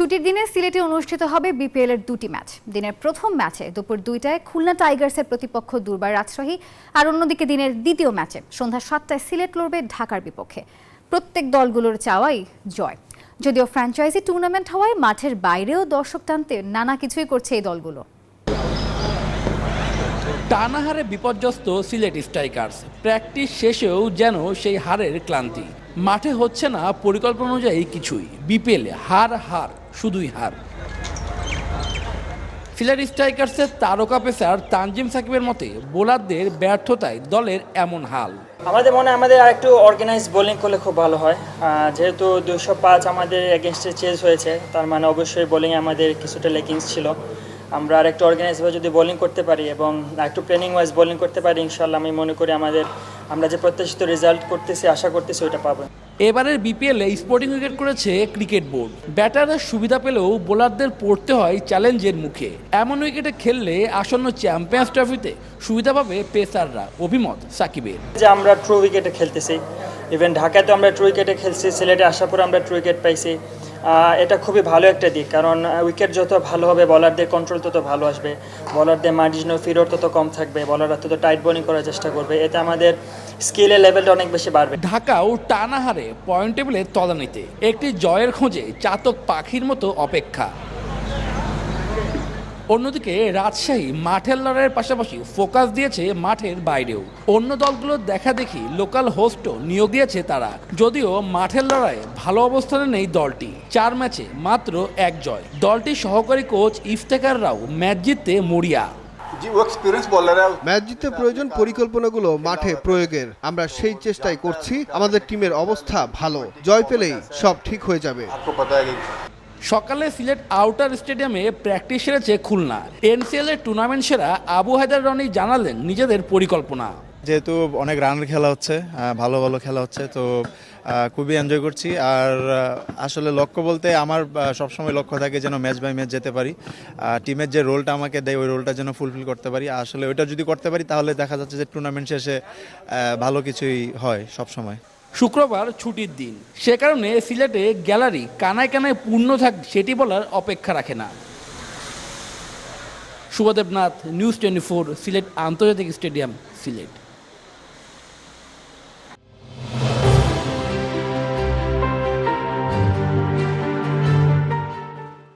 ছুটির দিনে সিলেটে অনুষ্ঠিত হবে বিপিএল এর দুটি ম্যাচ। দিনের প্রথম ম্যাচে দুপুর 2টায় খুলনা টাইগার্সের প্রতিপক্ষ দুর্বার রাজশাহী, আর অন্যদিকে দিনের দ্বিতীয় ম্যাচে সন্ধ্যা 7টায় সিলেট লড়বে ঢাকার বিপক্ষে। প্রত্যেক দলগুলোর চাওয়াই জয়। যদিও ফ্র্যাঞ্চাইজি টুর্নামেন্ট হওয়ায় মাঠের বাইরেও দর্শক টানতে নানা কিছুই করছে এই দলগুলো। টানা হারে বিপর্যস্ত সিলেট স্ট্রাইকার্স, প্র্যাকটিস শেষেও যেন সেই হারের ক্লান্তি। মাঠে হচ্ছে না পরিকল্পনা অনুযায়ী কিছুই। বিপিএল হার হার, শুধুই হার। সিলেট স্ট্রাইকার্সের তারকা পেসার তানজিম সাকিবের মতে বোলারদের ব্যর্থতায় দলের এমন হাল। আমাদের মনে হয় আমাদের আরেকটু অর্গানাইজ বোলিং করলে খুব ভালো হয়। যেহেতু 205 আমাদের এগেনস্টে চেজ হয়েছে, তার মানে অবশ্যই বোলিংয়ে আমাদের কিছুটা লেকিংস ছিল। আমরা আরেকটু অর্গানাইজভাবে যদি বোলিং করতে পারি এবং একটু প্ল্যানিং ওয়াইজ বোলিং করতে পারি, ইনশাল্লাহ আমি মনে করি আমরা যে প্রত্যাশিত রেজাল্ট করতেছি, আশা করতেছি ওইটা পাবো। এবারের বিপিএলে স্পোর্টিং উইকেট করেছে ক্রিকেট বোর্ড। ব্যাটাররা সুবিধা পেলেও বোলারদের পড়তে হয় চ্যালেঞ্জের মুখে। এমন উইকেটে খেললে আসন্ন চ্যাম্পিয়ন্স ট্রফিতে সুবিধা পাবে পেসাররা, অভিমত সাকিবের। যে আমরা ট্রু উইকেটে খেলতেছি, ইভেন ঢাকায় তো আমরা ট্রু উইকেটে খেলছি, সিলেটে আসার পর আমরা ট্রু উইকেট পাইছি। এটা খুবই ভালো একটা দিক, কারণ উইকেট যত ভালো হবে বলারদের কন্ট্রোল তত ভালো আসবে, বলারদের মার্জিন অফ এরর তত কম থাকবে, বলাররা তত টাইট বোলিং করার চেষ্টা করবে। এতে আমাদের স্কিলের লেভেলটা অনেক বেশি বাড়বে। ঢাকাও টানা হারে পয়েন্ট টেবিলের তলানিতে, একটি জয়ের খোঁজে চাতক পাখির মতো অপেক্ষা। অন্যদিকে রাজশাহী মাঠের লড়াইয়ের পাশাপাশি ফোকাস দিয়েছে মাঠের বাইরেও। অন্য দলগুলোর দেখা দেখি লোকাল হোস্টও নিয়োগ দিয়েছে তারা। যদিও মাঠের লড়াইয়ে ভালো অবস্থানে নেই দলটি, 4 ম্যাচে মাত্র 1 জয়। দলটির সহকারী কোচ ইফতেখাররাও ম্যাচ জিততে মরিয়া। ম্যাচ জিততে প্রয়োজন পরিকল্পনাগুলো মাঠে প্রয়োগের। আমরা সেই চেষ্টাই করছি। আমাদের টিমের অবস্থা ভালো, জয় পেলেই সব ঠিক হয়ে যাবে। সকালে সিলেট আউটার স্টেডিয়ামে প্র্যাকটিস সেরেছে খুলনা। এনসিএল এর টুর্নামেন্ট সেরা আবু হায়দার রনি জানালেন নিজেদের পরিকল্পনা। যেহেতু অনেক রানের খেলা হচ্ছে, ভালো ভালো খেলা হচ্ছে, তো খুবই এনজয় করছি। আর আসলে লক্ষ্য বলতে আমার সবসময় লক্ষ্য থাকে যেন ম্যাচ বাই ম্যাচ যেতে পারি। টিমের যে রোলটা আমাকে দেয় ওই রোলটা যেন ফুলফিল করতে পারি। আসলে ওইটা যদি করতে পারি তাহলে দেখা যাচ্ছে যে টুর্নামেন্ট শেষে ভালো কিছুই হয় সবসময়। শুক্রবার ছুটির দিন, সে কারণে সিলেটে গ্যালারি কানায় কানায় পূর্ণ থাক সেটি বলার অপেক্ষা রাখে না। শুভদেবনাথ, নিউজ 24, সিলেট আন্তর্জাতিক স্টেডিয়াম, সিলেট।